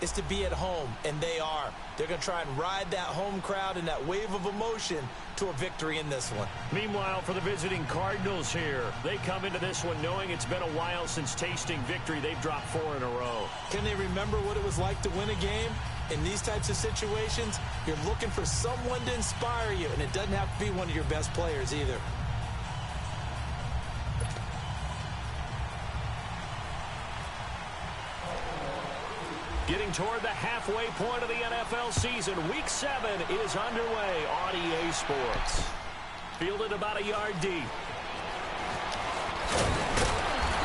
is to be at home, and they are. They're going to try and ride that home crowd and that wave of emotion to a victory in this one. Meanwhile, for the visiting Cardinals here, they come into this one knowing it's been a while since tasting victory. They've dropped 4 in a row. Can they remember what it was like to win a game? In these types of situations, you're looking for someone to inspire you, and it doesn't have to be one of your best players either. Getting toward the halfway point of the NFL season, Week 7 is underway on EA Sports. Fielded about a yard deep.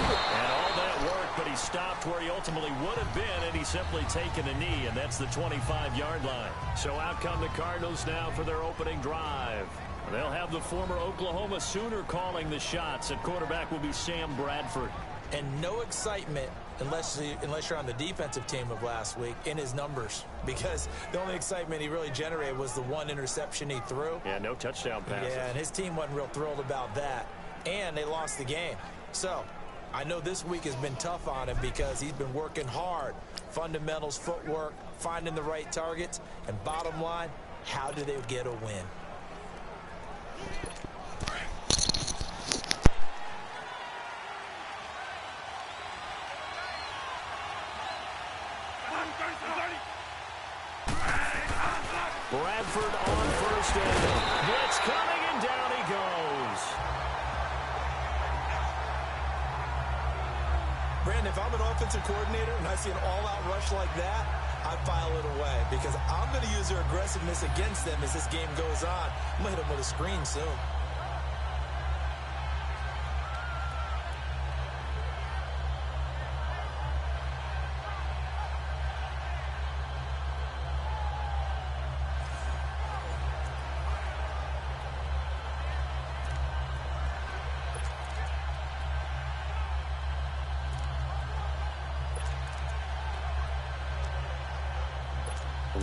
And all that work, but he stopped where he ultimately would have been, and he's simply taken a knee, and that's the 25-yard line. So out come the Cardinals now for their opening drive. They'll have the former Oklahoma Sooner calling the shots. At quarterback will be Sam Bradford. And no excitement unless you're on the defensive team of last week in his numbers, because the only excitement he really generated was the one interception he threw. Yeah, no touchdown passes. Yeah, and his team wasn't real thrilled about that, and they lost the game. So I know this week has been tough on him because he's been working hard. Fundamentals, footwork, finding the right targets, and bottom line, how do they get a win? Bradford on first down. Blitz coming, and down he goes. Brandon, if I'm an offensive coordinator and I see an all-out rush like that, I file it away because I'm going to use their aggressiveness against them as this game goes on. I'm going to hit them with a screen soon.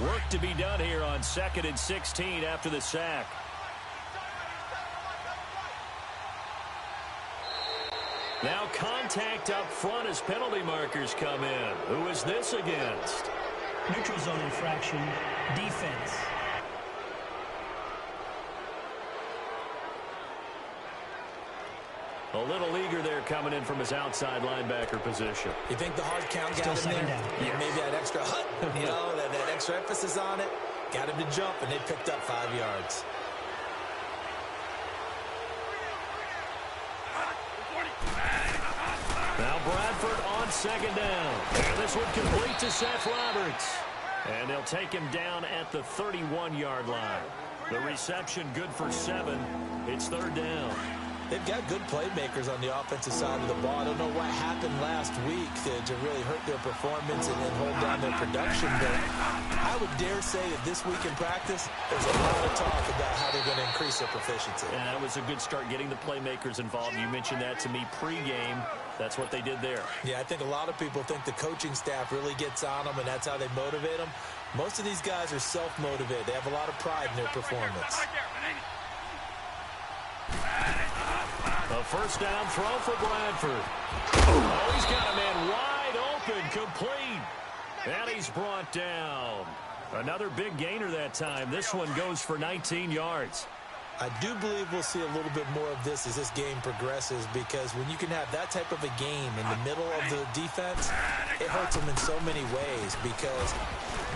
Work to be done here on 2nd and 16 after the sack. Now contact up front as penalty markers come in. Who is this against? Neutral zone infraction, defense. A little eager there coming in from his outside linebacker position. You think the hard count got him there? Yeah, maybe that extra that extra emphasis on it got him to jump, and they picked up 5 yards. Now Bradford on 2nd down. And this one complete to Seth Roberts. And they'll take him down at the 31-yard line. The reception good for 7. It's 3rd down. They've got good playmakers on the offensive side of the ball. I don't know what happened last week to really hurt their performance and hold down their production, but I would dare say that this week in practice, there's a lot of talk about how they're going to increase their proficiency. And that was a good start getting the playmakers involved. You mentioned that to me pregame. That's what they did there. Yeah, I think a lot of people think the coaching staff really gets on them, and that's how they motivate them. Most of these guys are self-motivated. They have a lot of pride in their performance. A first down throw for Bradford. Oh, he's got a man wide open, complete. And he's brought down. Another big gainer that time. This one goes for 19 yards. I do believe we'll see a little bit more of this as this game progresses, because when you can have that type of a game in the middle of the defense, it hurts them in so many ways, because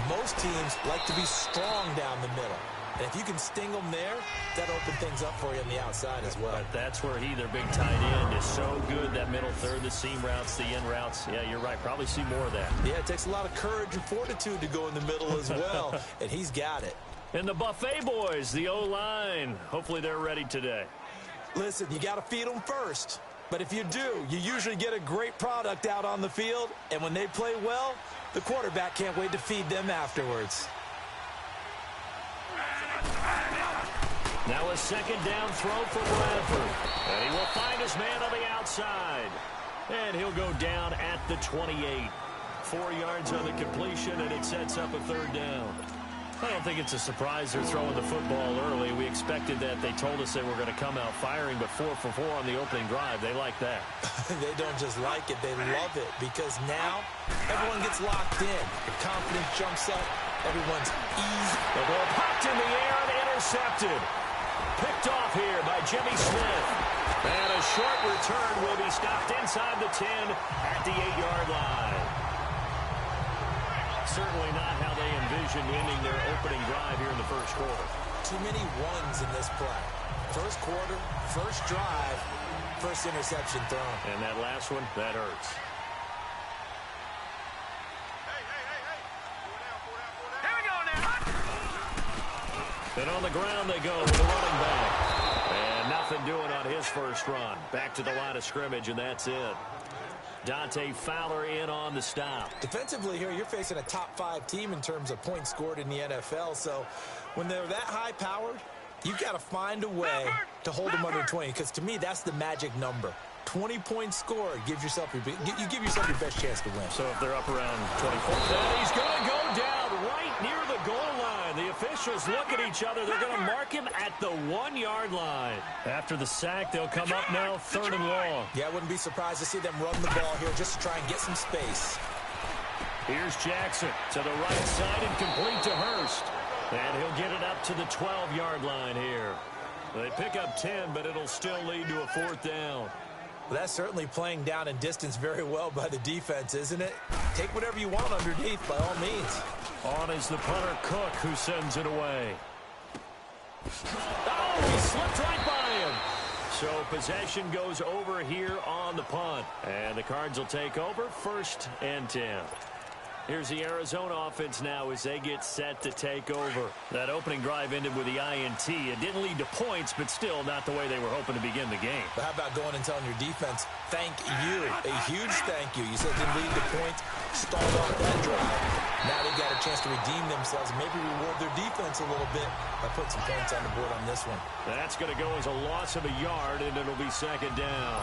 most teams like to be strong down the middle. And if you can sting them there, that'll open things up for you on the outside as well. But that's where their big tight end, is so good. That middle third, the seam routes, the in routes. Yeah, you're right. Probably see more of that. Yeah, it takes a lot of courage and fortitude to go in the middle as well, and he's got it. And the Buffet boys, the O-line. Hopefully they're ready today. Listen, you got to feed them first. But if you do, you usually get a great product out on the field. And when they play well, the quarterback can't wait to feed them afterwards. Now a 2nd down throw for Bradford. And he will find his man on the outside. And he'll go down at the 28. 4 yards on the completion, and it sets up a 3rd down. I don't think it's a surprise they're throwing the football early. We expected that. They told us they were going to come out firing, but 4 for 4 on the opening drive. They like that. They don't just like it, they love it, because now everyone gets locked in. The confidence jumps up. Everyone's easy. The ball popped in the air and intercepted. Picked off here by Jimmy Smith. And a short return will be stopped inside the 10 at the 8-yard line. Certainly not how they envisioned ending their opening drive here in the first quarter. Too many ones in this play. First quarter, first drive, first interception thrown. And that last one, that hurts. And on the ground they go with the running back. And nothing doing on his first run. Back to the line of scrimmage, and that's it. Dante Fowler in on the stop. Defensively here, you're facing a top 5 team in terms of points scored in the NFL. So when they're that high-powered, you got to find a way to hold them under 20. Because to me, that's the magic number. 20 points scored, you give yourself your best chance to win. So if they're up around 24, he's going to go down right near the goal line. The officials look at each other. They're going to mark him at the 1-yard line. After the sack, they'll come up now 3rd and long. Yeah, I wouldn't be surprised to see them run the ball here just to try and get some space. Here's Jackson to the right side and complete to Hurst. And he'll get it up to the 12-yard line here. They pick up 10, but it'll still lead to a 4th down. Well, that's certainly playing down in distance very well by the defense, isn't it? Take whatever you want underneath, by all means. On is the punter, Cook, who sends it away. Oh, he slipped right by him. So possession goes over here on the punt. And the Cards will take over 1st and 10. Here's the Arizona offense now as they get set to take over. That opening drive ended with the INT. It didn't lead to points, but still not the way they were hoping to begin the game. But how about going and telling your defense, thank you, a huge thank you. You said it didn't lead to points, stalled off that drive. Now they got a chance to redeem themselves and maybe reward their defense a little bit by putting some points on the board on this one. That's going to go as a loss of a yard, and it'll be 2nd down.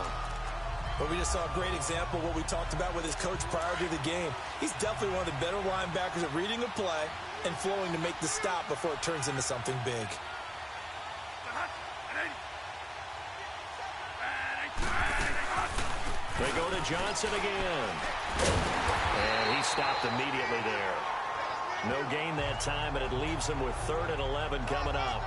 But we just saw a great example of what we talked about with his coach prior to the game. He's definitely one of the better linebackers at reading a play and flowing to make the stop before it turns into something big. They go to Johnson again. And he stopped immediately there. No gain that time, and it leaves him with 3rd and 11 coming up.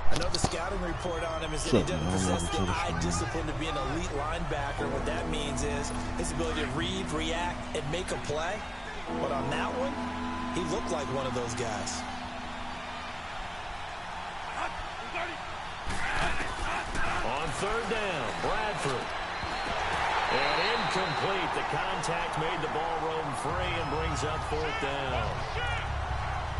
I know the scouting report on him is that he doesn't possess the eye discipline to be an elite linebacker. What that means is his ability to read, react, and make a play. But on that one, he looked like one of those guys. On 3rd down, Bradford. And incomplete. The contact made the ball roam free and brings up 4th down.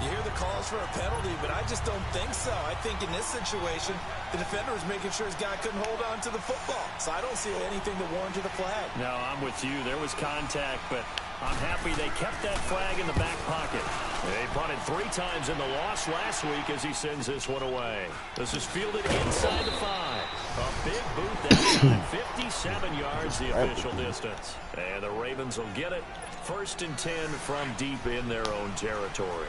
You hear the calls for a penalty, but I just don't think so. I think in this situation, the defender was making sure his guy couldn't hold on to the football. So I don't see anything that warranted a flag. No, I'm with you. There was contact, but I'm happy they kept that flag in the back pocket. They punted 3 times in the loss last week as he sends this one away. This is fielded inside the 5. A big boot that time, 57 yards the official distance. And the Ravens will get it. 1st and 10 from deep in their own territory.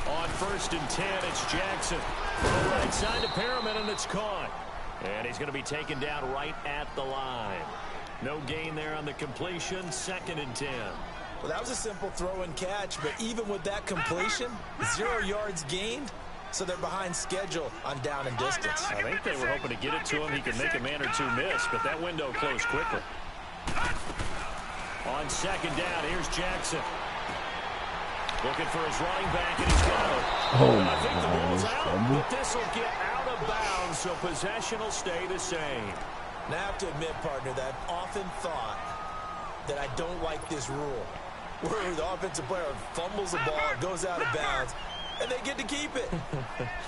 On 1st and 10, it's Jackson. From the right side to Perriman, and it's caught. And he's going to be taken down right at the line. No gain there on the completion. 2nd and 10. Well, that was a simple throw and catch, but even with that completion, 0 yards gained, so they're behind schedule on down and distance. I think they were hoping to get it to him. He could make a man or 2 miss, but that window closed quickly. On 2nd down, here's Jackson. Looking for his running back, and he's got it. Oh, I think the ball's out, but this will get out of bounds, so possession will stay the same. Now, I have to admit, partner, that I've often thought that I don't like this rule, where the offensive player fumbles the ball, goes out of bounds, and they get to keep it.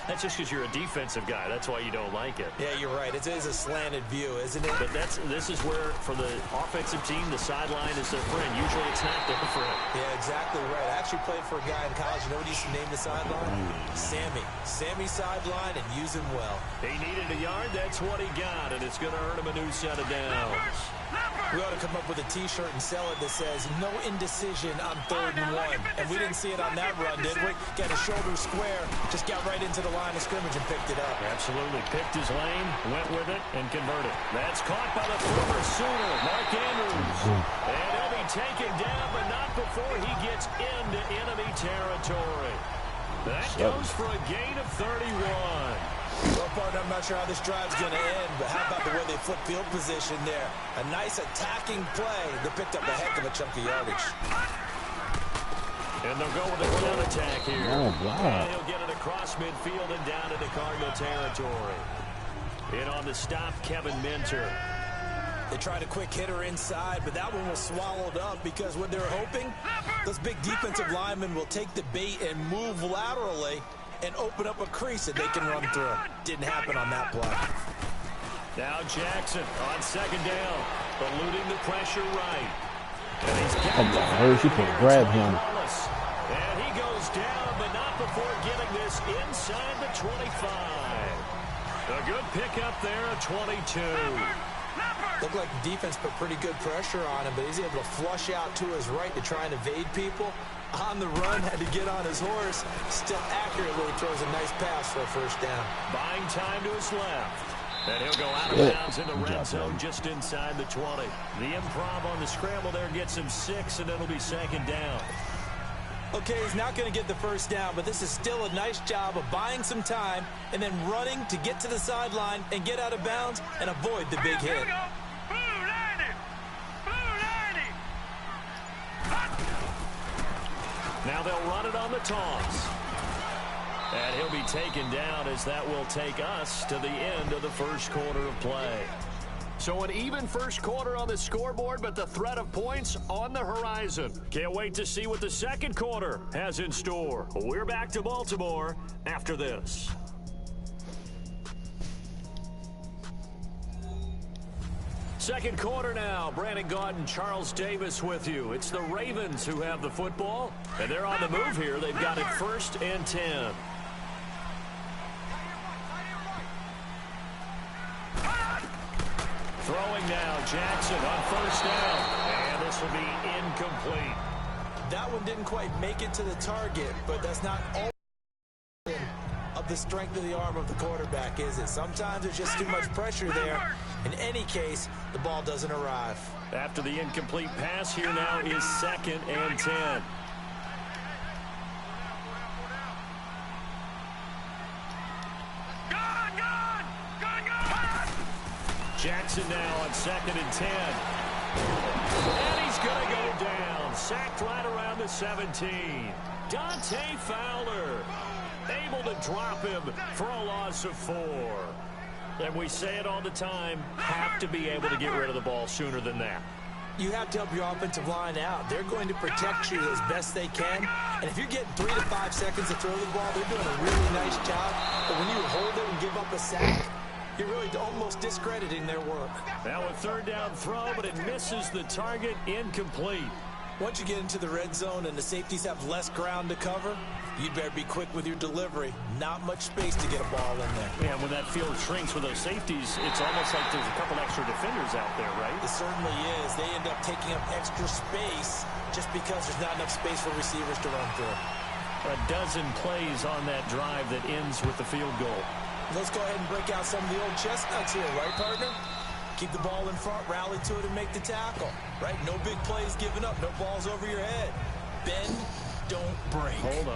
That's just because you're a defensive guy. That's why you don't like it. Yeah, you're right. It is a slanted view, isn't it? But this is where, for the offensive team, the sideline is their friend. Usually it's not their friend. Yeah, exactly right. I actually played for a guy in college. You know what he used to name the sideline? Sammy. Sammy sideline, and use him well. He needed a yard. That's what he got, and it's going to earn him a new set of downs. We ought to come up with a T-shirt and sell it that says, no indecision on 3rd and 1. And we didn't see it on that run, did we? Got a shoulder square, just got right into the line of scrimmage and picked it up. Absolutely. Picked his lane, went with it, and converted. That's caught by the former Sooner, Mark Andrews. And he'll be taken down, but not before he gets into enemy territory. That goes for a gain of 31. Well, partner, I'm not sure how this drive's going to end, but how about the way they flip field position there? A nice attacking play. They picked up a heck of a chunk of yardage. And they'll go with a ground attack here. Oh, wow. And he'll get it across midfield and down into Cardinal territory. In on the stop, Kevin Minter. They tried a quick hitter inside, but that one was swallowed up because what they're hoping, those big defensive linemen will take the bait and move laterally and open up a crease that they can run through. Didn't happen on that play. Now Jackson on 2nd down, eluding the pressure right. And he's got she can't grab him. And he goes down, but not before getting this inside the 25. A good pickup there at 22. Looked like the defense put pretty good pressure on him, but he's able to flush out to his right to try and evade people. On the run, had to get on his horse. Still accurately throws a nice pass for a 1st down. Buying time to his left. And he'll go out of bounds in the red zone just inside the 20. The improv on the scramble there gets him 6, and it'll be 2nd down. Okay, he's not going to get the 1st down, but this is still a nice job of buying some time and then running to get to the sideline and get out of bounds and avoid the big hit. Now they'll run it on the toss. And he'll be taken down as that will take us to the end of the 1st quarter of play. So an even 1st quarter on the scoreboard, but the threat of points on the horizon. Can't wait to see what the 2nd quarter has in store. We're back to Baltimore after this. Second quarter now. Brandon Gaudin, Charles Davis with you. It's the Ravens who have the football, and they're on the move here. They've got it 1st and 10. Throwing now, Jackson on 1st down, and this will be incomplete. That one didn't quite make it to the target, but that's not all of the strength of the arm of the quarterback, is it? Sometimes there's just too much pressure there. In any case, the ball doesn't arrive. After the incomplete pass, here now is 2nd and 10. Jackson now on 2nd and 10. And he's going to go down. Sacked right around the 17. Dante Fowler able to drop him for a loss of 4. And we say it all the time, have to be able to get rid of the ball sooner than that. You have to help your offensive line out. They're going to protect you as best they can. And if you get 3 to 5 seconds to throw the ball, they're doing a really nice job. But when you hold it and give up a sack, you're really almost discrediting their work. Now a 3rd down throw, but it misses the target, incomplete. Once you get into the red zone and the safeties have less ground to cover, you'd better be quick with your delivery. Not much space to get a ball in there. Yeah, when that field shrinks with those safeties, it's almost like there's a couple extra defenders out there, right? It certainly is. They end up taking up extra space just because there's not enough space for receivers to run through. A dozen plays on that drive that ends with the field goal. Let's go ahead and break out some of the old chestnuts here, right, partner? Keep the ball in front, rally to it, and make the tackle, right? No big plays given up, no balls over your head. Bend, don't break. Hold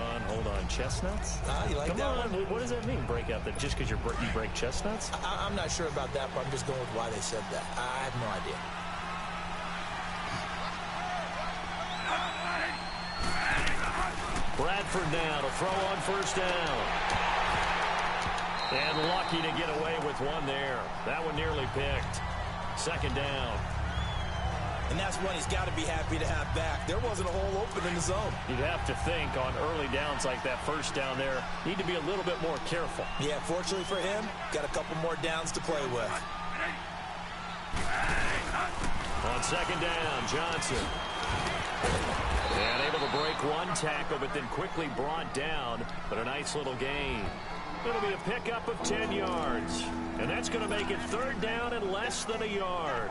on. Chestnuts? You like that one? What does that mean, break out? That just because you break chestnuts? I'm not sure about that, but I'm just going with why they said that. I have no idea. Bradford now to throw on 1st down. And lucky to get away with one there. That one nearly picked. 2nd down. And that's one he's got to be happy to have back. There wasn't a hole open in the zone. You'd have to think on early downs like that first down there, need to be a little bit more careful. Yeah, fortunately for him, got a couple more downs to play with. On second down, Johnson. And able to break one tackle, but then quickly brought down. But a nice little gain. It'll be a pickup of 10 yards. And that's going to make it third down and less than a yard.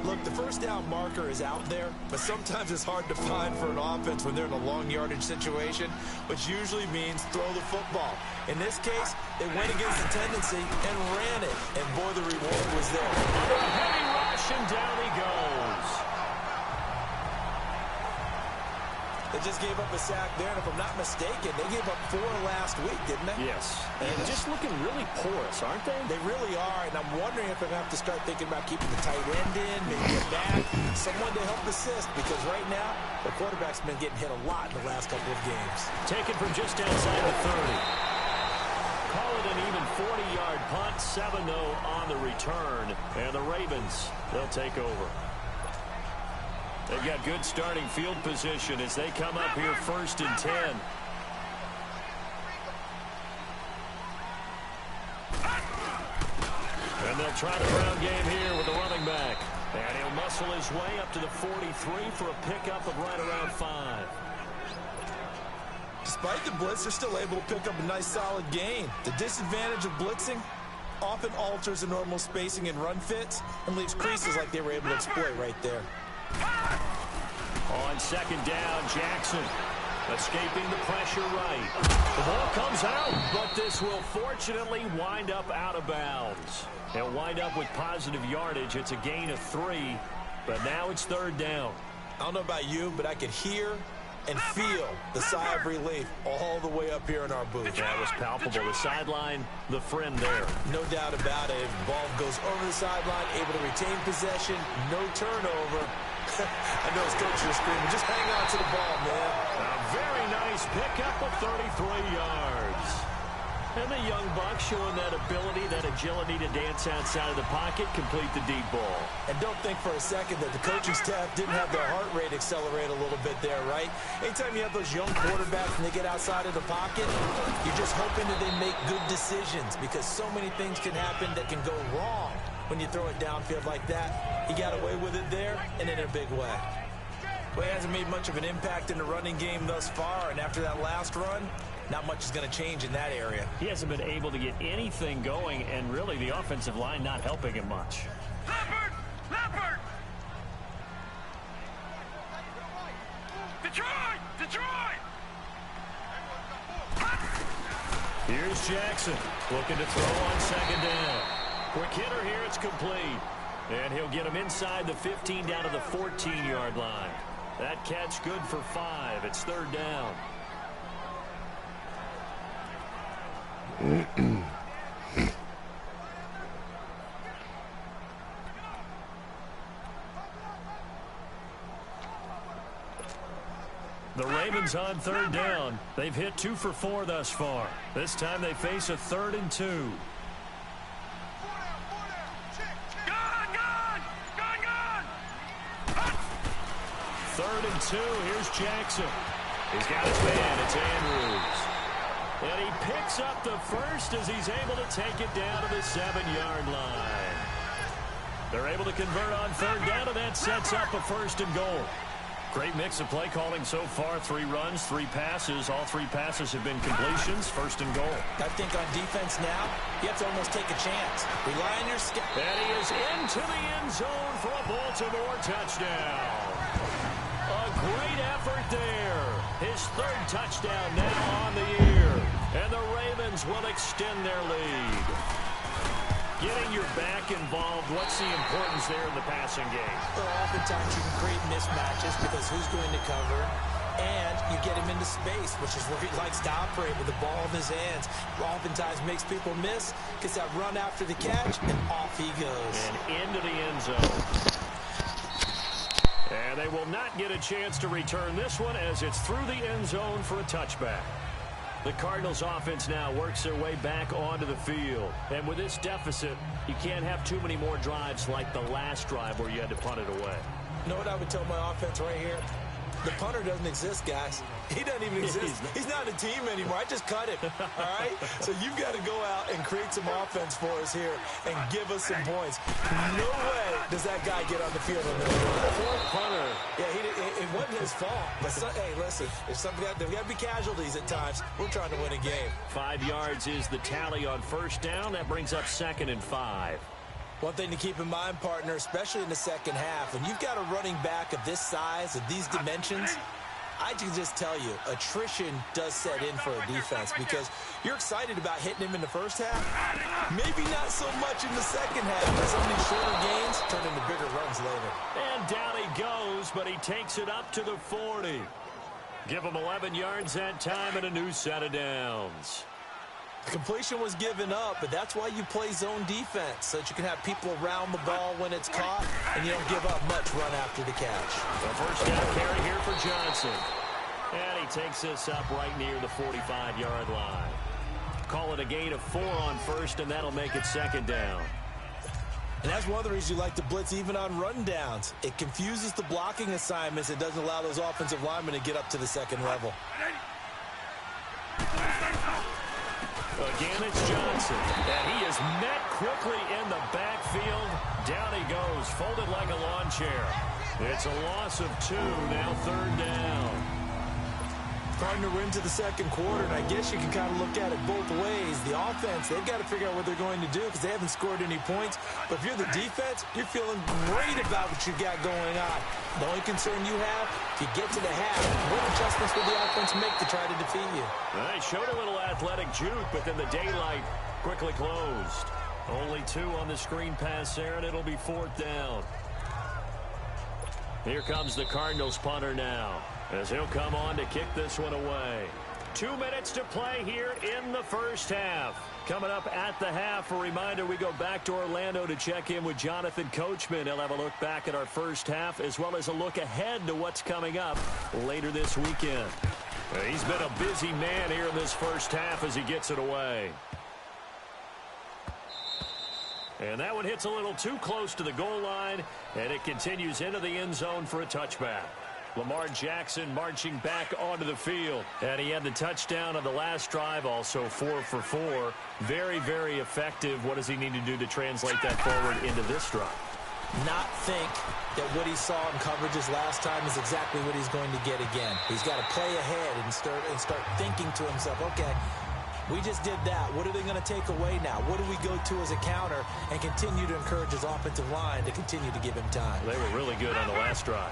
Look, the first down marker is out there, but sometimes it's hard to find for an offense when they're in a long yardage situation, which usually means throw the football. In this case, they went against the tendency and ran it. And boy, the reward was there. Under a heavy rush, and down he goes. They just gave up a sack there, and if I'm not mistaken, they gave up 4 last week, didn't they? Yes. And just looking really porous, aren't they? They really are, and I'm wondering if I have to start thinking about keeping the tight end in, maybe a back, someone to help assist, because right now, the quarterback's been getting hit a lot in the last couple of games. Taken from just outside the 30. Call it an even 40-yard punt, 7-0 on the return, and the Ravens, they'll take over. They've got good starting field position as they come up here first and 10. And they'll try the ground game here with the running back. And he'll muscle his way up to the 43 for a pickup of right around 5. Despite the blitz, they're still able to pick up a nice solid gain. The disadvantage of blitzing often alters the normal spacing and run fits and leaves creases like they were able to exploit right there. On second down, Jackson escaping the pressure right. The ball comes out, but this will fortunately wind up out of bounds. They'll wind up with positive yardage. It's a gain of 3, but now it's third down. I don't know about you, but I could hear and feel the sigh of relief all the way up here in our booth. That was palpable. The sideline, the friend there. No doubt about it. If the ball goes over the sideline, able to retain possession, no turnover. I know his coach is screaming, just hang on to the ball, man. A very nice pickup of 33 yards. And the young buck showing that ability, that agility to dance outside of the pocket, complete the deep ball. And don't think for a second that the coaching staff didn't have their heart rate accelerate a little bit there, right? Anytime you have those young quarterbacks and they get outside of the pocket, you're just hoping that they make good decisions because so many things can happen that can go wrong when you throw it downfield like that. He got away with it there and in a big way. Well, he hasn't made much of an impact in the running game thus far, and after that last run, not much is going to change in that area. He hasn't been able to get anything going, and really the offensive line not helping him much. Leopard! Leopard! Detroit! Detroit! Here's Jackson looking to throw on second down. Quick hitter here, it's complete. And he'll get him inside the 15 down to the 14-yard line. That catch good for 5. It's third down. The Ravens on third down. They've hit 2 for 4 thus far. This time they face a 3rd and 2. Third and 2. Here's Jackson. He's got his man. It's Andrews. And he picks up the first as he's able to take it down to the 7-yard line. They're able to convert on third down, and that sets up a 1st and goal. Great mix of play calling so far. 3 runs, 3 passes. All 3 passes have been completions. 1st and goal. I think on defense now, you have to almost take a chance. Rely on your skill. And he is into the end zone for a Baltimore touchdown. A great effort there. His 3rd touchdown now on the year. And the Ravens will extend their lead. Getting your back involved, what's the importance there in the passing game? Well, oftentimes you can create mismatches because who's going to cover, and you get him into space, which is where he likes to operate with the ball in his hands. Oftentimes makes people miss, gets that run after the catch, and off he goes. And into the end zone. And they will not get a chance to return this one as it's through the end zone for a touchback. The Cardinals offense now works their way back onto the field. And with this deficit, you can't have too many more drives like the last drive where you had to punt it away. You know what I would tell my offense right here? The punter doesn't exist, guys. He doesn't even exist. He's not a team anymore. I just cut him, all right? So you've got to go out and create some offense for us here and give us some points. No way does that guy get on the field on this drive. Poor punter. Yeah, it wasn't his fault. But, hey, listen, there's got to be casualties at times. We're trying to win a game. 5 yards is the tally on first down. That brings up 2nd and 5. One thing to keep in mind, partner, especially in the second half, when you've got a running back of this size, of these dimensions, I can just tell you, attrition does set in for a defense because you're excited about hitting him in the first half. Maybe not so much in the second half, but some of these shorter gains turn into bigger runs later. And down he goes, but he takes it up to the 40. Give him 11 yards that time and a new set of downs. The completion was given up, but that's why you play zone defense, so that you can have people around the ball when it's caught, and you don't give up much run after the catch. The first down carry here for Johnson. And he takes this up right near the 45-yard line. Call it a gain of 4 on first, and that'll make it 2nd down. And that's one of the reasons you like to blitz even on run downs. It confuses the blocking assignments. It doesn't allow those offensive linemen to get up to the second level. Again, it's Johnson. And he is met quickly in the backfield. Down he goes, folded like a lawn chair. It's a loss of 2, now 3rd down. Partner, we're into the second quarter, and I guess you can kind of look at it both ways. The offense, they've got to figure out what they're going to do because they haven't scored any points. But if you're the defense, you're feeling great about what you got going on. The only concern you have, if you get to the half, what adjustments will the offense make to try to defeat you? They showed a little athletic juke, but then the daylight quickly closed. Only 2 on the screen pass there, and it'll be 4th down. Here comes the Cardinals punter now, as he'll come on to kick this one away. 2 minutes to play here in the first half. Coming up at the half, a reminder, we go back to Orlando to check in with Jonathan Coachman. He'll have a look back at our first half, as well as a look ahead to what's coming up later this weekend. He's been a busy man here in this first half as he gets it away. And that one hits a little too close to the goal line, and it continues into the end zone for a touchback. Lamar Jackson marching back onto the field. And he had the touchdown on the last drive, also 4 for 4. Very, very effective. What does he need to do to translate that forward into this drive? Not think that what he saw in coverages last time is exactly what he's going to get again. He's got to play ahead and start thinking to himself, okay, we just did that. What are they going to take away now? What do we go to as a counter? And continue to encourage his offensive line to continue to give him time. They were really good on the last drive.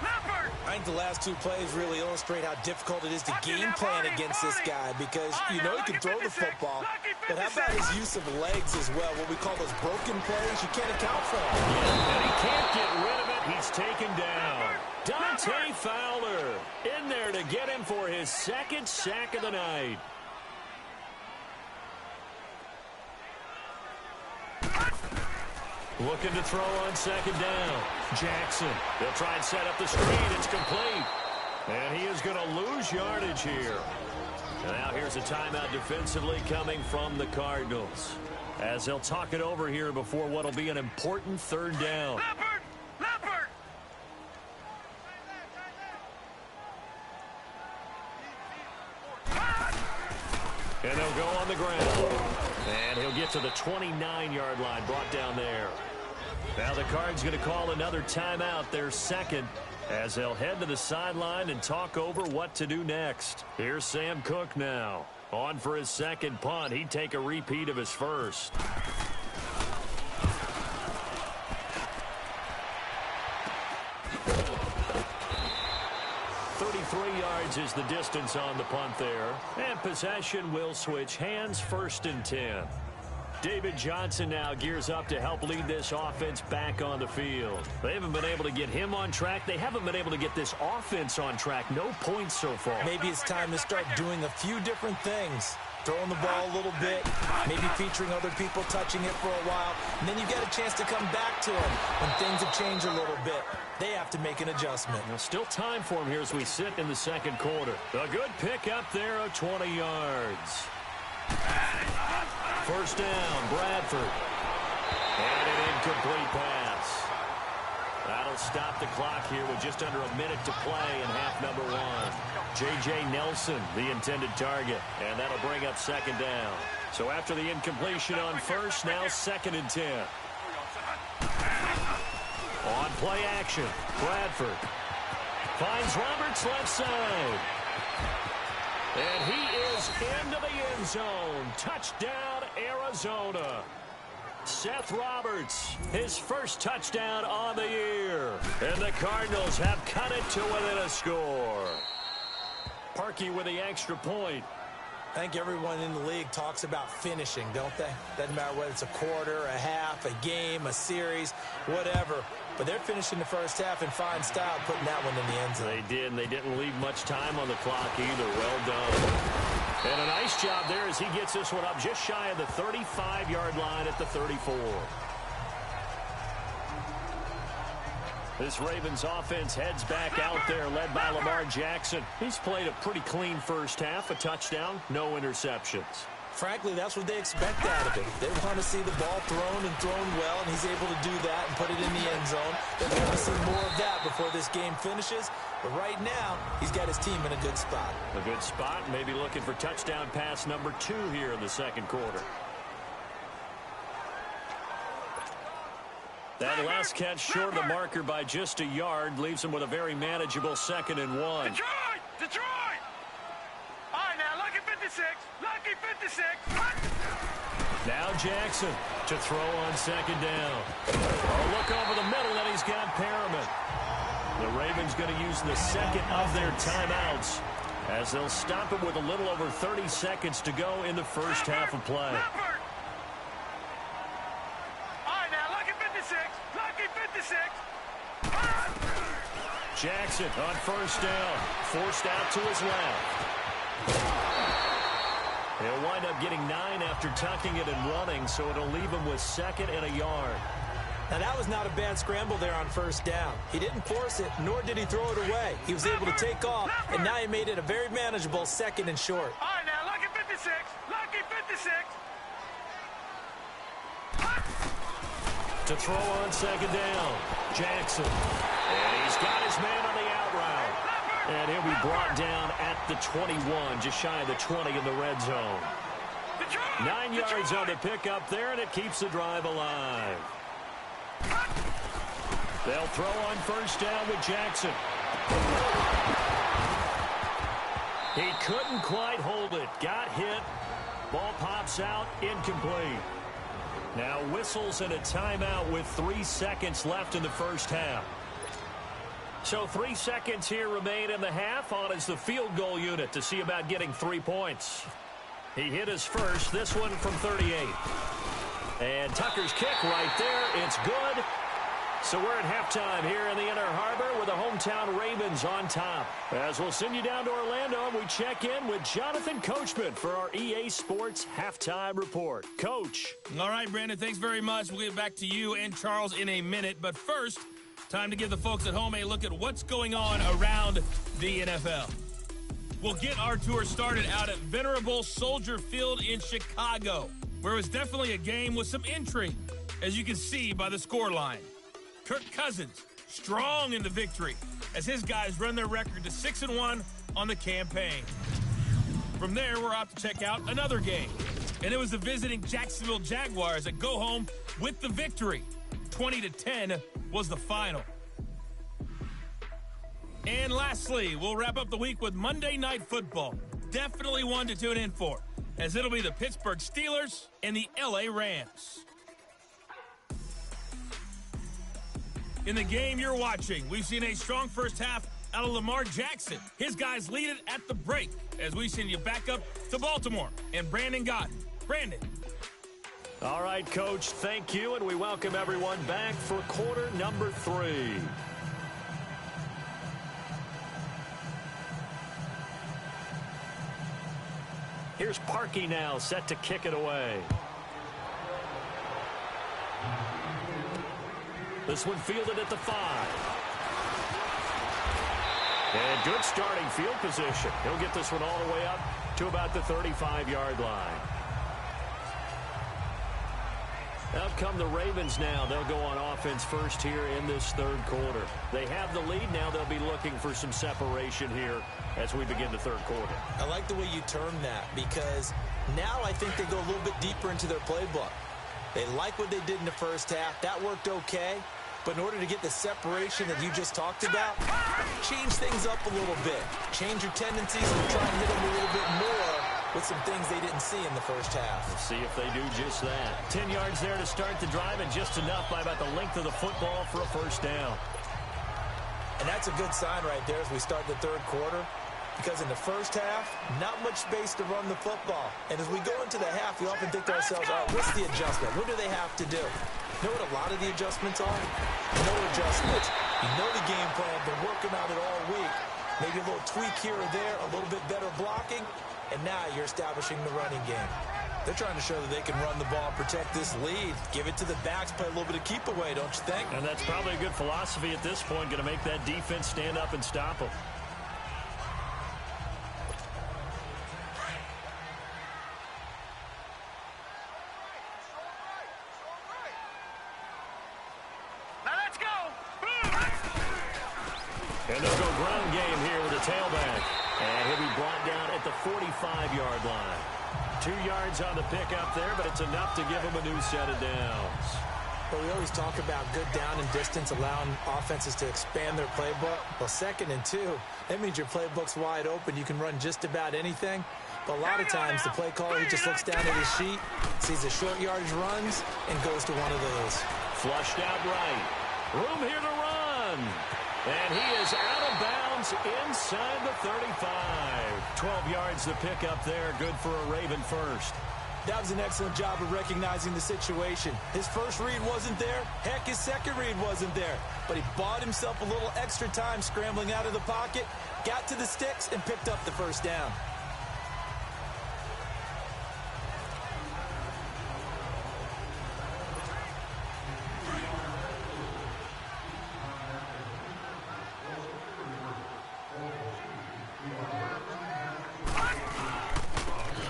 I think the last 2 plays really illustrate how difficult it is to game plan against this guy because, you know, he can throw the football, but how about his use of legs as well? What we call those broken plays, you can't account for them. Yeah, and he can't get rid of it. He's taken down. Dante Fowler in there to get him for his 2nd sack of the night. Looking to throw on 2nd down. Jackson. They'll try and set up the screen. It's complete. And he is going to lose yardage here. And now here's a timeout defensively coming from the Cardinals, as they'll talk it over here before what will be an important 3rd down. Leopard! And they'll go on the ground. And he'll get to the 29-yard line, brought down there. Now the Cards going to call another timeout, their 2nd, as they'll head to the sideline and talk over what to do next. Here's Sam Cook now. On for his 2nd punt. He'd take a repeat of his first. 33 yards is the distance on the punt there. And possession will switch hands, 1st and 10. David Johnson now gears up to help lead this offense back on the field. They haven't been able to get him on track. They haven't been able to get this offense on track. No points so far. Maybe it's time to start doing a few different things. Throwing the ball a little bit, maybe featuring other people touching it for a while, and then you get a chance to come back to it when things have changed a little bit. They have to make an adjustment. Now, still time for him here as we sit in the 2nd quarter. A good pick up there of 20 yards. 1st down, Bradford. And an incomplete pass. That'll stop the clock here with just under a minute to play in half number one. J.J. Nelson, the intended target, and that'll bring up second down. So after the incompletion on first, now 2nd and 10. On play action, Bradford finds Roberts left side. And he is into the end zone. Touchdown, Arizona. Seth Roberts, his first touchdown on the year. And the Cardinals have cut it to within a score. Parkey with the extra point. I think everyone in the league talks about finishing, don't they? Doesn't matter whether it's a quarter, a half, a game, a series, whatever. But they're finishing the first half in fine style, putting that one in the end zone. They did, and they didn't leave much time on the clock either. Well done. And a nice job there as he gets this one up just shy of the 35-yard line at the 34. This Ravens offense heads back out there, led by Lamar Jackson. He's played a pretty clean first half, a touchdown, no interceptions. Frankly, that's what they expect out of him. They want to see the ball thrown and thrown well, and he's able to do that and put it in the end zone. They want to see more of that before this game finishes. But right now, he's got his team in a good spot. A good spot, maybe looking for touchdown pass number 2 here in the second quarter. That last catch short of the marker by just a yard leaves him with a very manageable 2nd and 1. Detroit! Detroit! All right, now, lucky 56. Lucky 56. Now Jackson to throw on 2nd down. Oh, look over the middle, and he's got Perriman. The Ravens going to use the second of their timeouts as they'll stop it with a little over 30 seconds to go in the first half of play. Jackson on first down, forced out to his left. He'll wind up getting 9 after tucking it and running, so it'll leave him with 2nd and a yard. Now, that was not a bad scramble there on first down. He didn't force it, nor did he throw it away. He was able to take off, and now he made it a very manageable 2nd and short. All right, now, lucky 56. Lucky 56. To throw on 2nd down, Jackson. And he's got his man on the out route. And he'll be brought down at the 21, just shy of the 20 in the red zone. 9 yards on the pickup there, and it keeps the drive alive. They'll throw on first down with Jackson. He couldn't quite hold it. Got hit. Ball pops out, incomplete. Now whistles and a timeout with 3 seconds left in the first half. So 3 seconds here remain in the half. On is the field goal unit to see about getting 3 points. He hit his first, this one from 38. And Tucker's kick right there. It's good. So we're at halftime here in the Inner Harbor with the hometown Ravens on top. As we'll send you down to Orlando, we check in with Jonathan Coachman for our EA Sports Halftime Report. Coach. All right, Brandon, thanks very much. We'll get back to you and Charles in a minute. But first, time to give the folks at home a look at what's going on around the NFL. We'll get our tour started out at Venerable Soldier Field in Chicago, where it was definitely a game with some intrigue, as you can see by the scoreline. Kirk Cousins, strong in the victory, as his guys run their record to 6-1 on the campaign. From there, we're off to check out another game, and it was the visiting Jacksonville Jaguars that go home with the victory. 20-10 was the final. And lastly, we'll wrap up the week with Monday Night Football. Definitely one to tune in for, as it'll be the Pittsburgh Steelers and the LA Rams. In the game you're watching, we've seen a strong first half out of Lamar Jackson. His guys lead it at the break as we send you back up to Baltimore and Brandon Gotten. Brandon. All right, Coach, thank you, and we welcome everyone back for quarter number 3. Here's Parkey now, set to kick it away. This one fielded at the 5. And good starting field position. He'll get this one all the way up to about the 35-yard line. Out come the Ravens now. They'll go on offense first here in this third quarter. They have the lead now. They'll be looking for some separation here as we begin the third quarter. I like the way you term that, because now I think they go a little bit deeper into their playbook. They like what they did in the first half. That worked okay. But in order to get the separation that you just talked about, change things up a little bit. Change your tendencies and try and hit them a little bit more with some things they didn't see in the first half. Let's see if they do just that. 10 yards there to start the drive, and just enough by about the length of the football for a first down. And that's a good sign right there as we start the third quarter, because in the first half, not much space to run the football. And as we go into the half, we often think to ourselves, all right, what's the adjustment? What do they have to do? You know what a lot of the adjustments are? No adjustments. You know the game plan. Been working on it all week. Maybe a little tweak here or there, a little bit better blocking, and now you're establishing the running game. They're trying to show that they can run the ball, protect this lead, give it to the backs, play a little bit of keep away, don't you think? And that's probably a good philosophy at this point, going to make that defense stand up and stop them. And they'll go ground game here with a tailback. And he'll be brought down at the 45-yard line. 2 yards on the pickup there, but it's enough to give him a new set of downs. But we always talk about good down and distance, allowing offenses to expand their playbook. Well, 2nd and 2, that means your playbook's wide open. You can run just about anything. But a lot of times, the play caller, he just looks down at his sheet, sees the short yardage runs, and goes to one of those. Flushed out right. Room here to run. And he is out of bounds inside the 35. 12 yards to pick up there. Good for a Raven first. That was an excellent job of recognizing the situation. His first read wasn't there. Heck, his second read wasn't there. But he bought himself a little extra time scrambling out of the pocket, got to the sticks, and picked up the first down.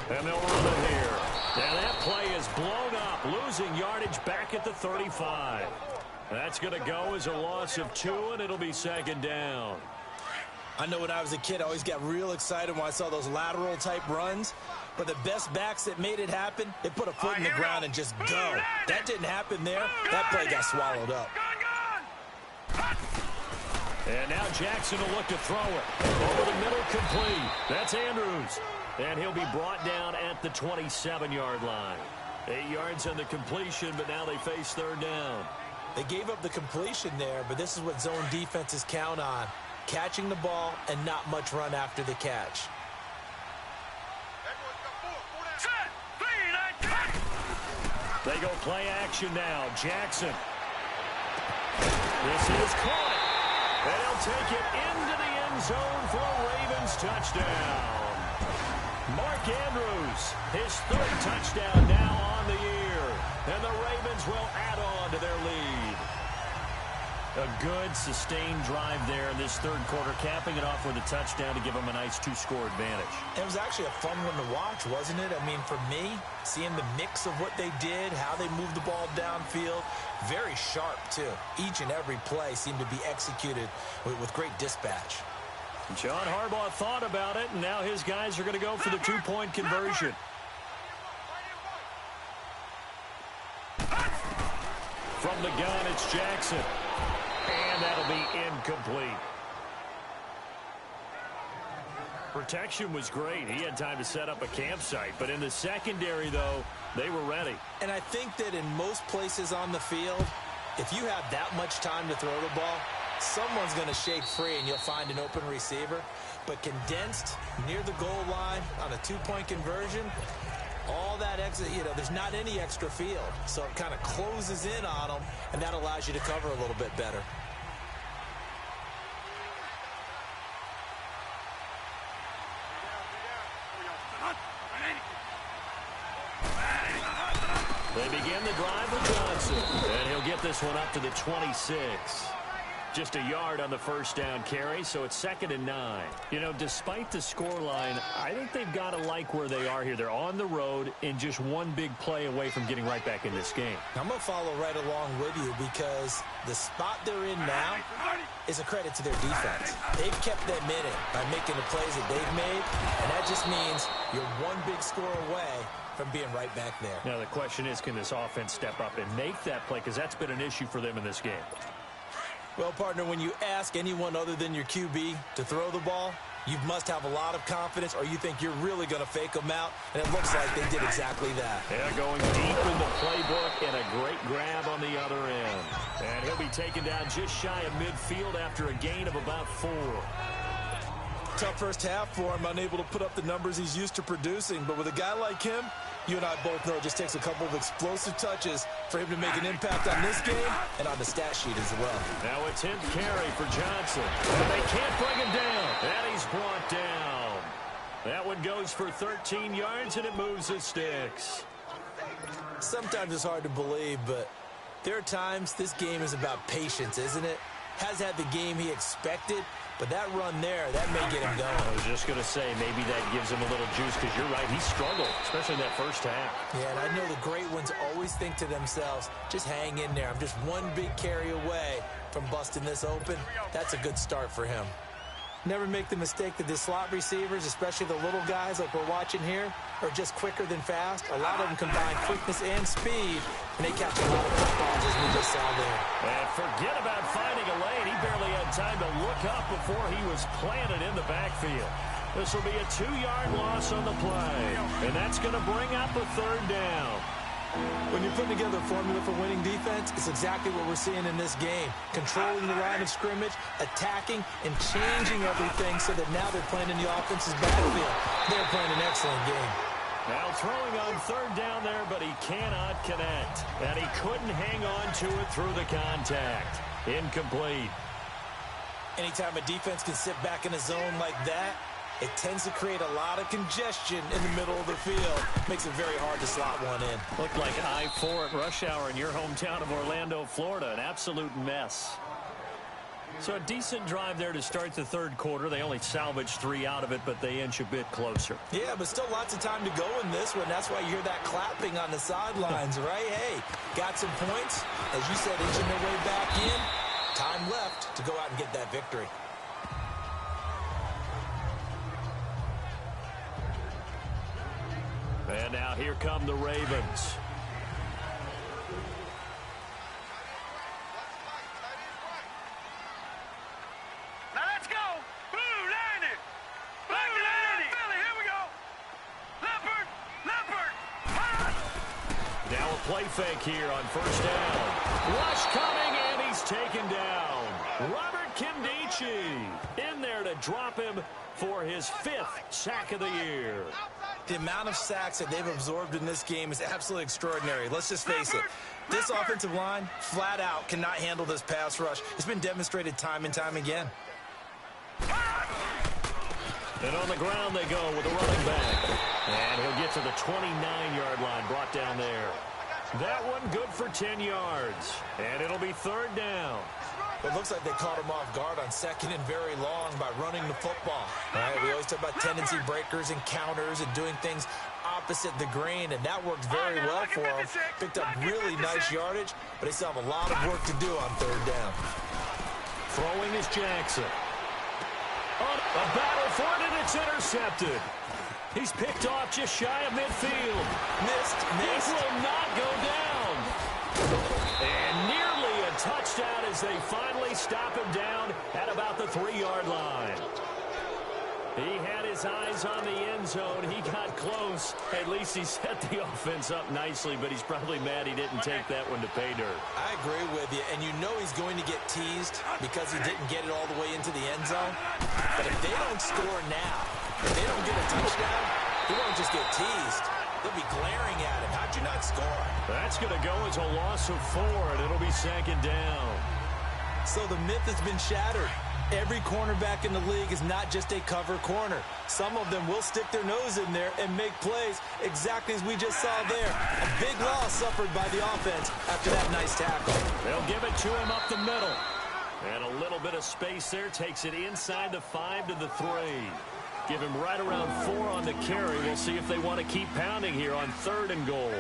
And they'll run it here. Now that play is blown up, losing yardage back at the 35. That's going to go as a loss of 2, and it'll be 2nd down. I know when I was a kid, I always got real excited when I saw those lateral-type runs. But the best backs that made it happen, they put a foot in the ground and just go. That didn't happen there. That play got swallowed up. And now Jackson will look to throw it. Over the middle, complete. That's Andrews. And he'll be brought down at the 27-yard line. 8 yards on the completion, but now they face 3rd down. They gave up the completion there, but this is what zone defenses count on. Catching the ball and not much run after the catch. They go play action now. Jackson. This is caught. And he'll take it into the end zone for a Ravens touchdown. Mark Andrews, his 3rd touchdown now on the year. And the Ravens will add on to their lead. A good, sustained drive there in this third quarter, capping it off with a touchdown to give them a nice 2-score advantage. It was actually a fun one to watch, wasn't it? I mean, for me, seeing the mix of what they did, how they moved the ball downfield, very sharp, too. Each and every play seemed to be executed with great dispatch. John Harbaugh thought about it, and now his guys are going to go for the 2-point conversion. From the gun, it's Jackson. And that'll be incomplete. Protection was great. He had time to set up a campsite. But in the secondary, though, they were ready. And I think that in most places on the field, if you have that much time to throw the ball, someone's going to shake free and you'll find an open receiver. But condensed near the goal line on a 2-point conversion, all that exit, there's not any extra field. So it kind of closes in on them, and that allows you to cover a little bit better. They begin the drive with Johnson, and he'll get this one up to the 26. Just a yard on the first down carry, so it's 2nd and 9. You know, despite the scoreline, I think they've got to like where they are here. They're on the road and just one big play away from getting right back in this game. I'm going to follow right along with you because the spot they're in now is a credit to their defense. They've kept them in it by making the plays that they've made, and that just means you're one big score away from being right back there. Now, the question is, can this offense step up and make that play? Because that's been an issue for them in this game. Well, partner, when you ask anyone other than your QB to throw the ball, you must have a lot of confidence or you think you're really going to fake them out, and it looks like they did exactly that. Yeah, going deep in the playbook and a great grab on the other end. And he'll be taken down just shy of midfield after a gain of about 4. Tough first half for him, unable to put up the numbers he's used to producing, but with a guy like him, you and I both know it just takes a couple of explosive touches for him to make an impact on this game and on the stat sheet as well. Now a 10th carry for Johnson. And they can't bring him down. And he's brought down. That one goes for 13 yards, and it moves the sticks. Sometimes it's hard to believe, but there are times this game is about patience, isn't it? Has had the game he expected, but that run there, that may get him going. I was just going to say, maybe that gives him a little juice, because you're right, he struggled, especially in that first half. Yeah, and I know the great ones always think to themselves, just hang in there. I'm just one big carry away from busting this open. That's a good start for him. Never make the mistake that the slot receivers, especially the little guys like we're watching here, are just quicker than fast. A lot of them combine quickness and speed, and they catch a lot of footballs as we just saw there. And forget about finding a lane. He barely had time to look up before he was planted in the backfield. This will be a 2-yard loss on the play, and that's going to bring up a 3rd down. When you're putting together a formula for winning defense, it's exactly what we're seeing in this game. Controlling the line of scrimmage, attacking, and changing everything so that now they're playing in the offense's backfield. They're playing an excellent game. Now throwing on 3rd down there, but he cannot connect. And he couldn't hang on to it through the contact. Incomplete. Anytime a defense can sit back in a zone like that, it tends to create a lot of congestion in the middle of the field. Makes it very hard to slot one in. Looked like I-4 at rush hour in your hometown of Orlando, Florida. An absolute mess. So a decent drive there to start the 3rd quarter. They only salvaged 3 out of it, but they inch a bit closer. Yeah, but still lots of time to go in this one. That's why you hear that clapping on the sidelines, right? Hey, got some points. As you said, inching their way back in. Time left to go out and get that victory. And now here come the Ravens. Now let's go. Blue, landed. Back to Andy. Philly, here we go. Leopard, Leopard. Now a play fake here on 1st down. Rush coming, and he's taken down. Robert Kindici in there to drop him for his 5th sack of the year. The amount of sacks that they've absorbed in this game is absolutely extraordinary. Let's just face it. This offensive line, flat out, cannot handle this pass rush. It's been demonstrated time and time again. And on the ground they go with a running back. And he'll get to the 29-yard line, brought down there. That one good for 10 yards. And it'll be 3rd down. It looks like they caught him off guard on 2nd and very long by running the football. All right, we always talk about tendency breakers and counters and doing things opposite the grain, and that worked very well for him. Picked up really nice yardage, but they still have a lot of work to do on 3rd down. Throwing is Jackson. A battle for it, and it's intercepted. He's picked off just shy of midfield. Missed. This will not go down. And nearly a touchdown as they finally stop him down at about the 3-yard line. He had his eyes on the end zone. He got close. At least he set the offense up nicely, but he's probably mad he didn't take that one to pay dirt. I agree with you, and you know he's going to get teased because he didn't get it all the way into the end zone. But if they don't score now, if they don't get a touchdown, he won't just get teased. They'll be glaring at him. How'd you not score? That's going to go as a loss of 4, and it'll be 2nd down. So the myth has been shattered. Every cornerback in the league is not just a cover corner. Some of them will stick their nose in there and make plays exactly as we just saw there. A big loss suffered by the offense after that nice tackle. They'll give it to him up the middle. And a little bit of space there. Takes it inside the 5 to the 3. Give him right around 4 on the carry. We'll see if they want to keep pounding here on 3rd and goal.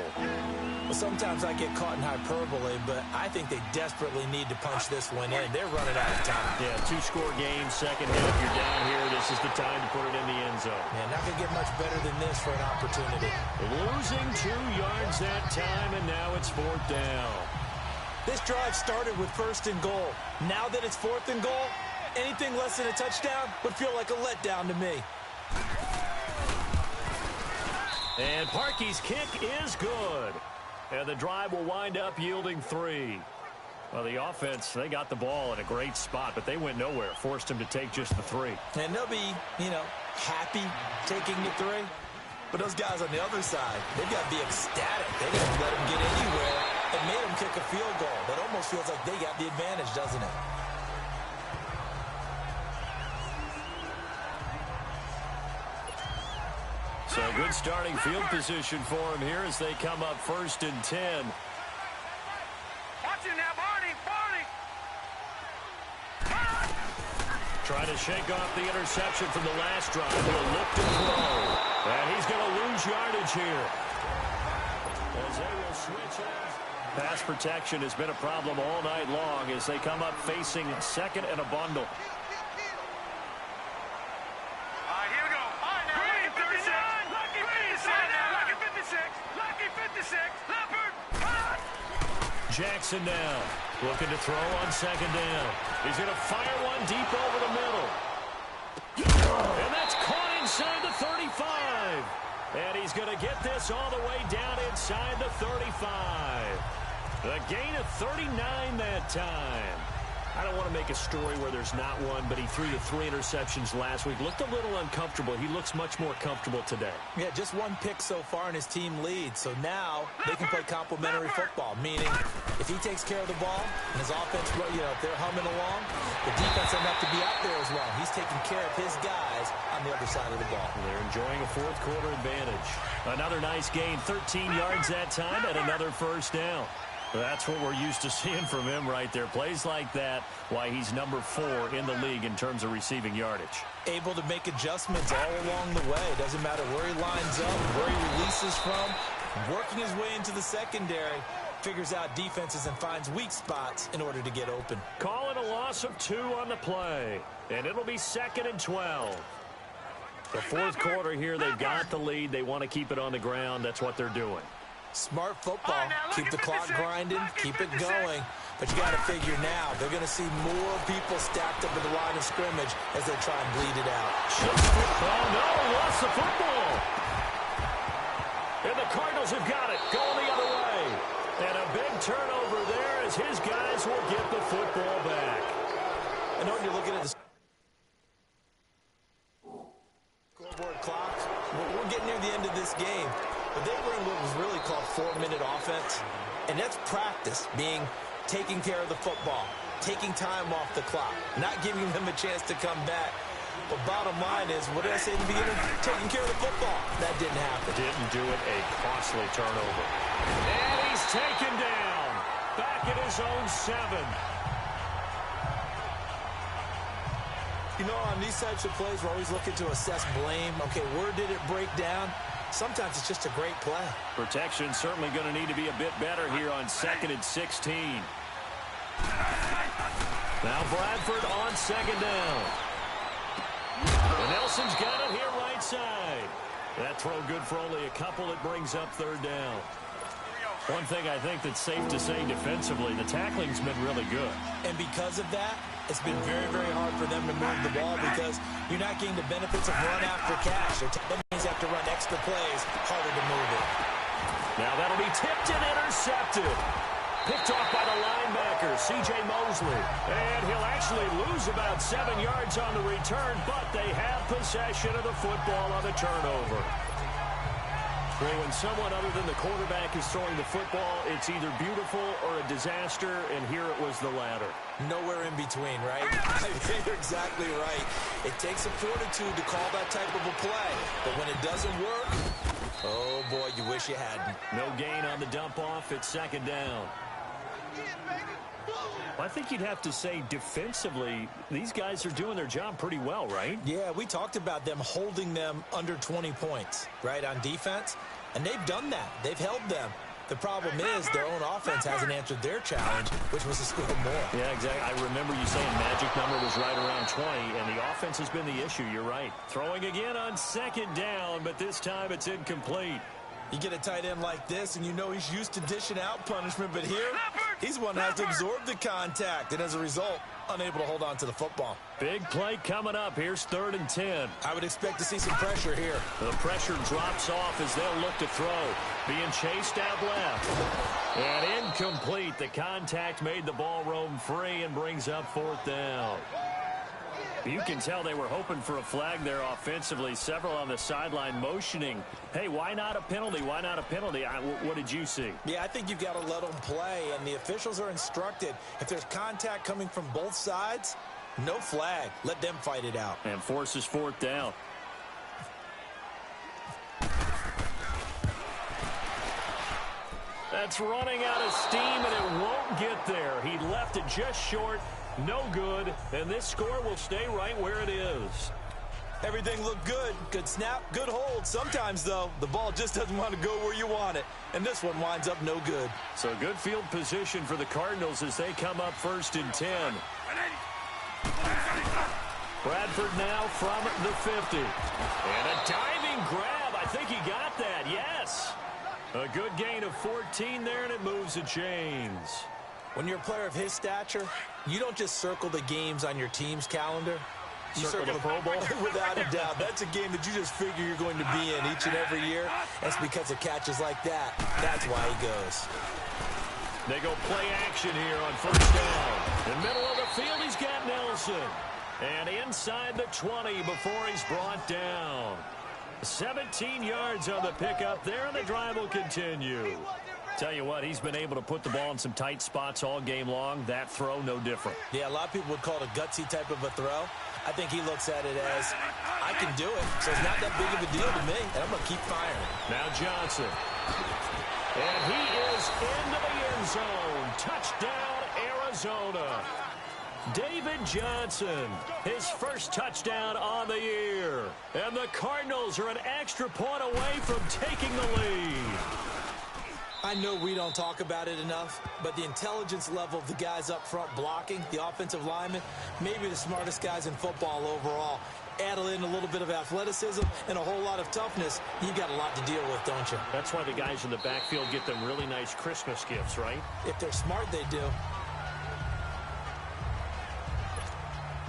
Well, sometimes I get caught in hyperbole, but I think they desperately need to punch this one in. They're running out of time. Yeah, 2-score game, second half. You're down here. This is the time to put it in the end zone. Man, not going to get much better than this for an opportunity. Losing 2 yards that time, and now it's 4th down. This drive started with 1st and goal. Now that it's 4th and goal, anything less than a touchdown would feel like a letdown to me. And Parkey's kick is good. And the drive will wind up yielding 3. Well, the offense, they got the ball in a great spot, but they went nowhere. Forced him to take just the 3. And they'll be, happy taking the 3. But those guys on the other side, they've got to be ecstatic. They didn't let him get anywhere and made him kick a field goal. That almost feels like they got the advantage, doesn't it? So good starting field position for him here as they come up 1st and 10. Watch it now, Barney. Trying to shake off the interception from the last drive. He'll look to throw. And he's going to lose yardage here. As they will switch in. Pass protection has been a problem all night long as they come up facing 2nd and a bundle. Jackson now looking to throw on 2nd down. He's going to fire one deep over the middle. And that's caught inside the 35. And he's going to get this all the way down inside the 35. A gain of 39 that time. I don't want to make a story where there's not one, but he threw the 3 interceptions last week. Looked a little uncomfortable. He looks much more comfortable today. Yeah, just 1 pick so far and his team leads. So now they can play complementary football, meaning if he takes care of the ball and his offense, if they're humming along, the defense doesn't have to be out there as well. He's taking care of his guys on the other side of the ball. They're enjoying a 4th quarter advantage. Another nice gain, 13 yards that time, and another 1st down. That's what we're used to seeing from him right there. Plays like that, why he's number 4 in the league in terms of receiving yardage. Able to make adjustments all along the way. Doesn't matter where he lines up, where he releases from. Working his way into the secondary, figures out defenses and finds weak spots in order to get open. Calling a loss of 2 on the play, and it'll be 2nd and 12. The 4th quarter here, they've got the lead. They want to keep it on the ground. That's what they're doing. Smart football. Keep the clock grinding, keep it going. But you got to figure now, they're going to see more people stacked up at the line of scrimmage as they try and bleed it out. Oh, no, lost the football. And the Cardinals have got it, going the other way. And a big turnover there as his guys will get the football back. I know when you're looking at the scoreboard clock, we're getting near the end of this game. But they were in what was really called 4-minute offense. And that's practice, being taking care of the football, taking time off the clock, not giving them a chance to come back. But bottom line is, what did I say in the beginning? Taking care of the football. That didn't happen. Didn't do it. A costly turnover. And he's taken down. Back at his own 7. On these types of plays, we're always looking to assess blame. Okay, where did it break down? Sometimes it's just a great play. Protection certainly going to need to be a bit better here on 2nd and 16. Now Bradford on 2nd down. And Nelson's got it here right side. That throw good for only a couple. It brings up 3rd down. One thing I think that's safe to say defensively, the tackling's been really good. And because of that, it's been very, very hard for them to move the ball because you're not getting the benefits of run after catch. That means you have to run extra plays, harder to move it. Now that'll be tipped and intercepted. Picked off by the linebacker, C.J. Mosley. And he'll actually lose about 7 yards on the return, but they have possession of the football on the turnover. When someone other than the quarterback is throwing the football, it's either beautiful or a disaster, and here it was the latter. Nowhere in between, right? I think you're exactly right. It takes a fortitude to call that type of a play, but when it doesn't work, oh boy, you wish you hadn't. No gain on the dump off. It's 2nd down. I think you'd have to say defensively, these guys are doing their job pretty well, right? Yeah, we talked about them holding them under 20 points, right, on defense. And they've done that. They've held them. The problem is their own offense hasn't answered their challenge, which was to score more. Yeah, exactly. I remember you saying magic number was right around 20, and the offense has been the issue. You're right. Throwing again on second down, but this time it's incomplete. You get a tight end like this, and you know he's used to dishing out punishment, but here, he's one that has to absorb the contact, and as a result, unable to hold on to the football. Big play coming up. Here's 3rd and 10. I would expect to see some pressure here. The pressure drops off as they'll look to throw. Being chased out left. And incomplete. The contact made the ball roam free and brings up 4th down. You can tell they were hoping for a flag there offensively. Several on the sideline motioning. Hey, why not a penalty? Why not a penalty? What did you see? Yeah, I think you've got to let them play, and the officials are instructed. If there's contact coming from both sides, no flag. Let them fight it out. And forces 4th down. That's running out of steam, and it won't get there. He left it just short. No good, and this score will stay right where it is. Everything looked good. Good snap, good hold. Sometimes, though, the ball just doesn't want to go where you want it, and this one winds up no good. So good field position for the Cardinals as they come up 1st and 10. Bradford now from the 50. And a diving grab. I think he got that, yes. A good gain of 14 there, and it moves the chains. When you're a player of his stature, you don't just circle the games on your team's calendar. You circle the Pro Bowl. Without a doubt. That's a game that you just figure you're going to be in each and every year. That's because of catches like that. That's why he goes. They go play action here on 1st down. In the middle of the field, he's got Nelson. And inside the 20 before he's brought down. 17 yards on the pickup there, and the drive will continue. Tell you what, he's been able to put the ball in some tight spots all game long. That throw, no different. Yeah, a lot of people would call it a gutsy type of a throw. I think he looks at it as, I can do it, so it's not that big of a deal to me, and I'm going to keep firing. Now Johnson. And he is into the end zone. Touchdown, Arizona. David Johnson, his first touchdown on the year. And the Cardinals are an extra point away from taking the lead. I know we don't talk about it enough, but the intelligence level of the guys up front blocking, the offensive linemen, maybe the smartest guys in football overall. Add in a little bit of athleticism and a whole lot of toughness, you've got a lot to deal with, don't you? That's why the guys in the backfield get them really nice Christmas gifts, right? If they're smart, they do.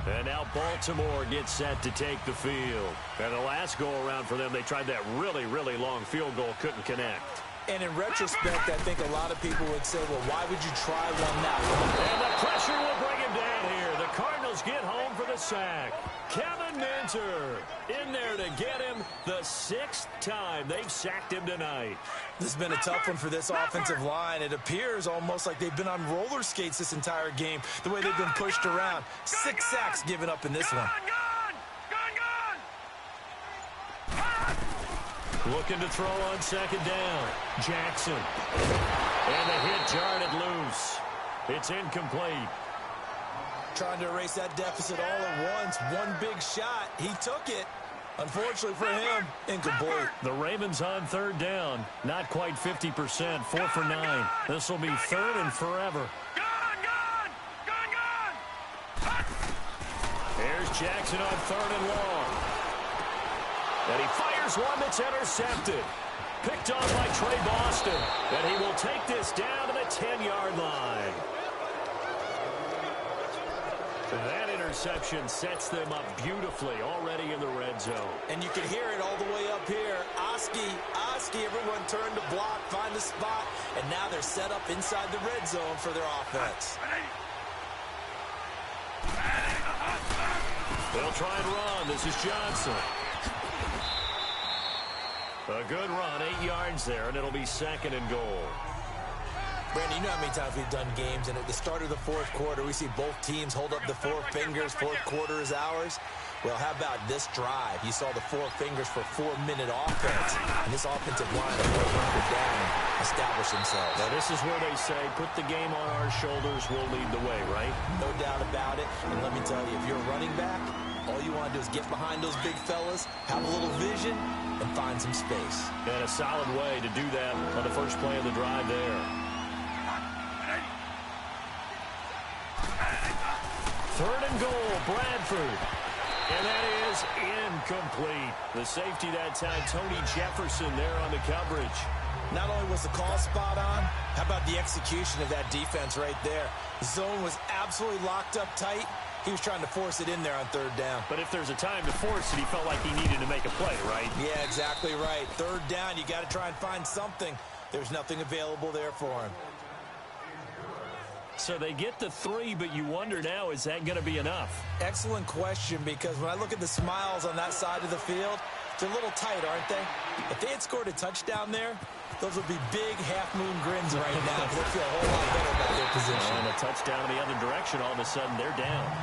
And now Baltimore gets set to take the field. And the last go-around for them, they tried that really, really long field goal, couldn't connect. And in retrospect, I think a lot of people would say, well, why would you try one that long? And the pressure will bring him down here. The Cardinals get home for the sack. Kevin Minter in there to get him the 6th time they've sacked him tonight. This has been a tough one for this offensive line. It appears almost like they've been on roller skates this entire game, the way they've been pushed around. 6 sacks given up in this one. Looking to throw on 2nd down. Jackson. And the hit jarred it loose. It's incomplete. Trying to erase that deficit all at once. One big shot. He took it. Unfortunately for him, incomplete. The Ravens on 3rd down. Not quite 50%. 4 for 9. This will be 3rd and forever. Here's Jackson on 3rd and long. And he fires one that's intercepted. Picked off by Trey Boston. And he will take this down to the 10-yard line. That interception sets them up beautifully already in the red zone. And you can hear it all the way up here. Oski, everyone turned to block, find a spot, and now they're set up inside the red zone for their offense. They'll try and run. This is Johnson. A good run, 8 yards there, and it'll be 2nd and goal. Brandon, you know how many times we've done games, and at the start of the fourth quarter, we see both teams hold up the four fingers, fourth quarter is ours. Well, how about this drive? You saw the four fingers for 4-minute offense, and this offensive line of 400 down established themselves. Now, this is where they say, put the game on our shoulders, we'll lead the way, right? No doubt about it, and let me tell you, if you're a running back, all you want to do is get behind those big fellas, have a little vision, and find some space. And a solid way to do that on the first play of the drive there. Third and goal, Bradford. And that is incomplete. The safety that time, Tony Jefferson there on the coverage. Not only was the call spot on, how about the execution of that defense right there? The zone was absolutely locked up tight. He was trying to force it in there on third down. But if there's a time to force it, he felt like he needed to make a play, right? Yeah, exactly right. Third down, you got to try and find something. There's nothing available there for him. So they get the 3, but you wonder now, is that going to be enough? Excellent question, because when I look at the smiles on that side of the field, they're a little tight, aren't they? If they had scored a touchdown there, those would be big half-moon grins right now. They'll feel a whole lot better about their position. And a touchdown in the other direction, all of a sudden they're down.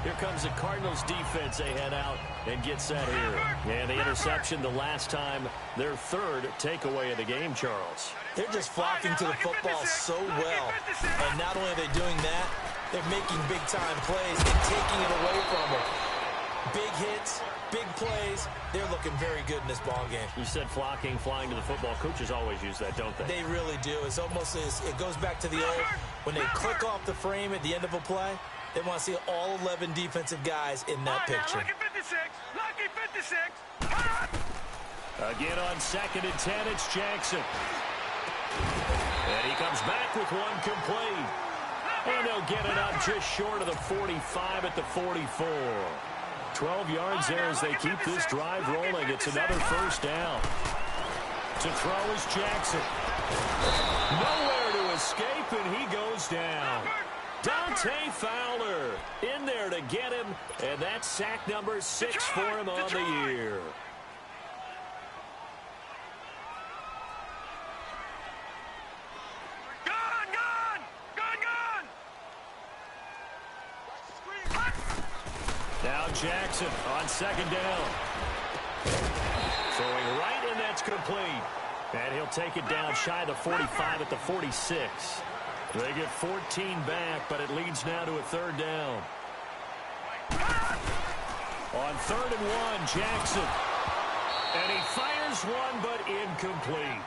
Here comes the Cardinals defense. They head out and get set here. And the interception the last time, their third takeaway of the game, Charles. They're just flocking to the football so well. And not only are they doing that, they're making big-time plays and taking it away from them. Big hits, big plays. They're looking very good in this ball game. You said flocking, flying to the football. Coaches always use that, don't they? They really do. It's almost as it goes back to the old, when they click off the frame at the end of a play, they want to see all 11 defensive guys in that picture. Lucky 56. Lucky 56. Again on 2nd and 10, it's Jackson. And he comes back with one complete. And they'll get it up just short of the 45 at the 44. 12 yards there as they keep this drive rolling. It's another first down. To throw is Jackson. Nowhere to escape, and he goes down. Dante Fowler in there to get him, and that's sack number 6 for him on the year. Now Jackson on 2nd down. Throwing right, and that's complete. And he'll take it down shy of the 45 at the 46. They get 14 back, but it leads now to a 3rd down. On 3rd and 1, Jackson. And he fires one, but incomplete.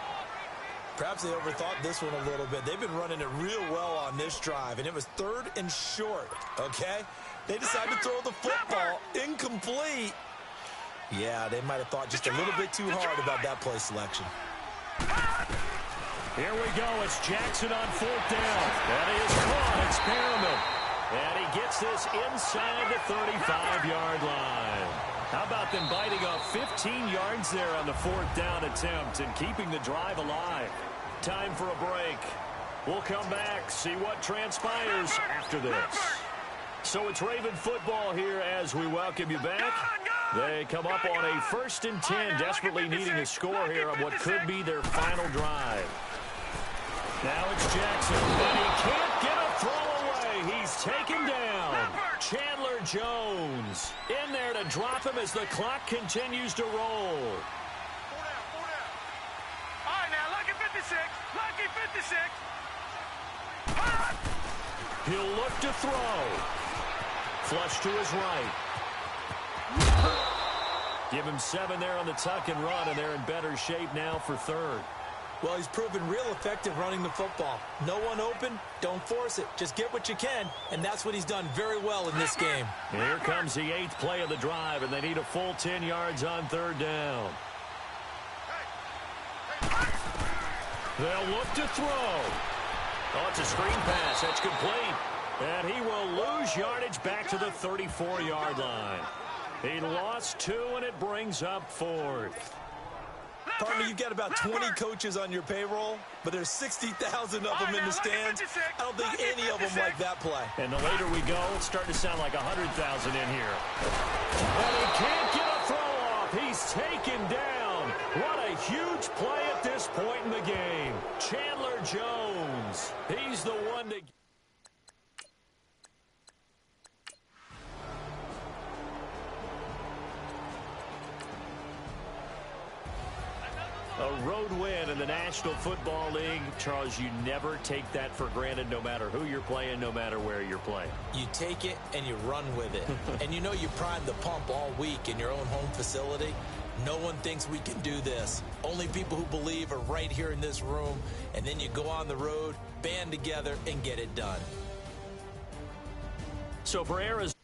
Perhaps they overthought this one a little bit. They've been running it real well on this drive, and it was 3rd and short, okay? They decided to throw the football incomplete. Yeah, they might have thought just a little bit too hard about that play selection. Here we go. It's Jackson on 4th down. And he is caught. It's Spiderman. And he gets this inside the 35-yard line. How about them biting off 15 yards there on the 4th down attempt and keeping the drive alive? Time for a break. We'll come back, see what transpires after this. So it's Raven football here as we welcome you back. They come up on a 1st and 10, desperately needing a score here on what could be their final drive. Now it's Jackson, and he can't get a throw away. He's taken down. Chandler Jones in there to drop him as the clock continues to roll. All right, now, lucky 56. Lucky 56. He'll look to throw. Flush to his right. Give him 7 there on the tuck and run, and they're in better shape now for 3rd. Well, he's proven real effective running the football. No one open, don't force it. Just get what you can, and that's what he's done very well in this game. And here comes the 8th play of the drive, and they need a full 10 yards on 3rd down. They'll look to throw. Oh, it's a screen pass. That's complete. And he will lose yardage back to the 34-yard line. He lost 2, and it brings up 4th. Partner, you've got about 20 coaches on your payroll, but there's 60,000 of them in the stands. I don't think any of them like that play. And the later we go, it's starting to sound like 100,000 in here. And he can't get a throw off. He's taken down. What a huge play at this point in the game. Chandler Jones. He's the one to... A road win in the National Football League. Charles, you never take that for granted no matter who you're playing, no matter where you're playing. You take it and you run with it. And you know you primed the pump all week in your own home facility. No one thinks we can do this. Only people who believe are right here in this room. And then you go on the road, band together, and get it done. So for Arizona...